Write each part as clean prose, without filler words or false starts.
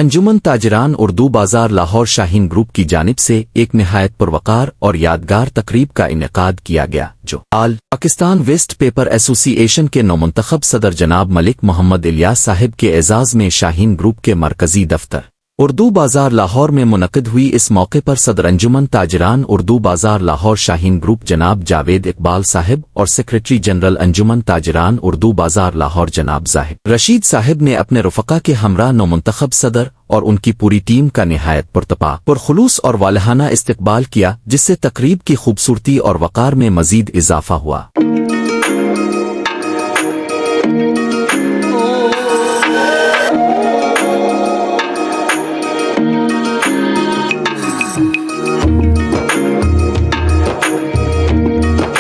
انجمن تاجران اردو بازار لاہور شاہین گروپ کی جانب سے ایک نہایت پروقار اور یادگار تقریب کا انعقاد کیا گیا جو آل پاکستان ویسٹ پیپر ایسوسی ایشن کے نومنتخب صدر جناب ملک محمد الیاس صاحب کے اعزاز میں شاہین گروپ کے مرکزی دفتر اردو بازار لاہور میں منعقد ہوئی۔ اس موقع پر صدر انجمن تاجران اردو بازار لاہور شاہین گروپ جناب جاوید اقبال صاحب اور سیکریٹری جنرل انجمن تاجران اردو بازار لاہور جناب ظاہر رشید صاحب نے اپنے رفقا کے ہمراہ نومنتخب صدر اور ان کی پوری ٹیم کا نہایت پرخلوص اور والہانہ استقبال کیا، جس سے تقریب کی خوبصورتی اور وقار میں مزید اضافہ ہوا۔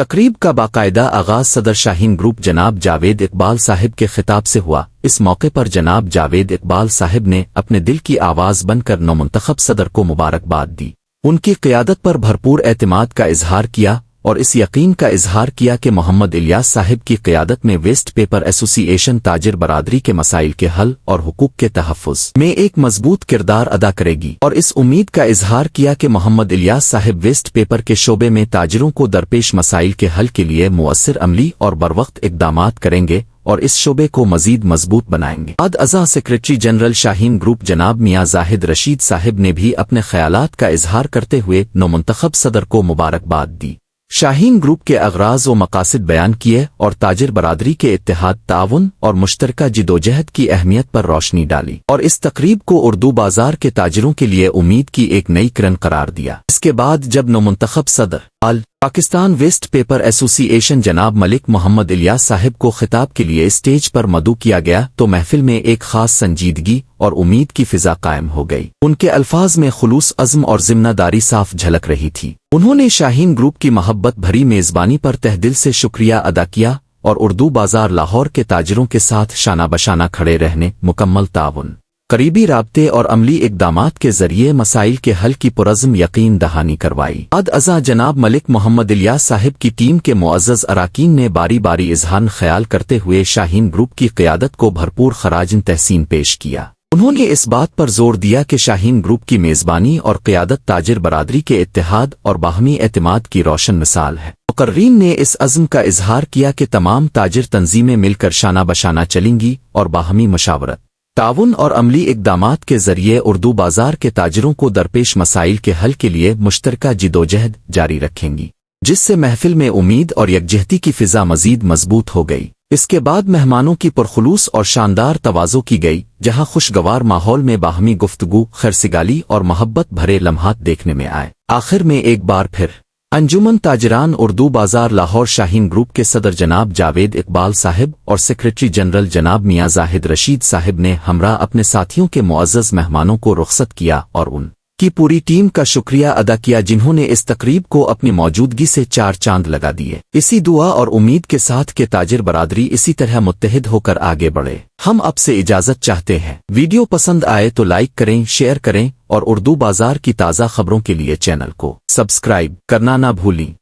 تقریب کا باقاعدہ آغاز صدر شاہین گروپ جناب جاوید اقبال صاحب کے خطاب سے ہوا۔ اس موقع پر جناب جاوید اقبال صاحب نے اپنے دل کی آواز بن کر نومنتخب صدر کو مبارکباد دی، ان کی قیادت پر بھرپور اعتماد کا اظہار کیا اور اس یقین کا اظہار کیا کہ محمد الیاس صاحب کی قیادت میں ویسٹ پیپر ایسوسی ایشن تاجر برادری کے مسائل کے حل اور حقوق کے تحفظ میں ایک مضبوط کردار ادا کرے گی، اور اس امید کا اظہار کیا کہ محمد الیاس صاحب ویسٹ پیپر کے شعبے میں تاجروں کو درپیش مسائل کے حل کے لیے مؤثر عملی اور بروقت اقدامات کریں گے اور اس شعبے کو مزید مضبوط بنائیں گے۔ بعد ازاں سیکریٹری جنرل شاہین گروپ جناب میاں زاہد رشید صاحب نے بھی اپنے خیالات کا اظہار کرتے ہوئے نومنتخب صدر کو مبارکباد دی، شاہین گروپ کے اغراض و مقاصد بیان کیے اور تاجر برادری کے اتحاد، تعاون اور مشترکہ جدوجہد کی اہمیت پر روشنی ڈالی، اور اس تقریب کو اردو بازار کے تاجروں کے لیے امید کی ایک نئی کرن قرار دیا۔ اس کے بعد جب نومنتخب صدر آل پاکستان ویسٹ پیپر ایسوسی ایشن جناب ملک محمد الیاس صاحب کو خطاب کے لیے اسٹیج پر مدعو کیا گیا تو محفل میں ایک خاص سنجیدگی اور امید کی فضا قائم ہو گئی۔ ان کے الفاظ میں خلوص، عزم اور ذمہ داری صاف جھلک رہی تھی۔ انہوں نے شاہین گروپ کی محبت بھری میزبانی پر تہ دل سے شکریہ ادا کیا اور اردو بازار لاہور کے تاجروں کے ساتھ شانہ بشانہ کھڑے رہنے، مکمل تعاون، قریبی رابطے اور عملی اقدامات کے ذریعے مسائل کے حل کی پرعزم یقین دہانی کروائی۔ بعد ازاں جناب ملک محمد الیاس صاحب کی ٹیم کے معزز اراکین نے باری باری اظہار خیال کرتے ہوئے شاہین گروپ کی قیادت کو بھرپور خراج تحسین پیش کیا۔ انہوں نے اس بات پر زور دیا کہ شاہین گروپ کی میزبانی اور قیادت تاجر برادری کے اتحاد اور باہمی اعتماد کی روشن مثال ہے۔ مقررین نے اس عزم کا اظہار کیا کہ تمام تاجر تنظیمیں مل کر شانہ بشانہ چلیں گی اور باہمی مشاورت، تعاون اور عملی اقدامات کے ذریعے اردو بازار کے تاجروں کو درپیش مسائل کے حل کے لیے مشترکہ جدوجہد جاری رکھیں گی، جس سے محفل میں امید اور یکجہتی کی فضا مزید مضبوط ہو گئی۔ اس کے بعد مہمانوں کی پرخلوص اور شاندار تواضع کی گئی، جہاں خوشگوار ماحول میں باہمی گفتگو، خیرسگالی اور محبت بھرے لمحات دیکھنے میں آئے۔ آخر میں ایک بار پھر انجمن تاجران اردو بازار لاہور شاہین گروپ کے صدر جناب جاوید اقبال صاحب اور سیکریٹری جنرل جناب میاں زاہد رشید صاحب نے ہمراہ اپنے ساتھیوں کے معزز مہمانوں کو رخصت کیا اور ان کی پوری ٹیم کا شکریہ ادا کیا، جنہوں نے اس تقریب کو اپنی موجودگی سے چار چاند لگا دیے۔ اسی دعا اور امید کے ساتھ کہ تاجر برادری اسی طرح متحد ہو کر آگے بڑھے، ہم اب سے اجازت چاہتے ہیں۔ ویڈیو پسند آئے تو لائک کریں، شیئر کریں اور اردو بازار کی تازہ خبروں کے لیے چینل کو سبسکرائب کرنا نہ بھولیں۔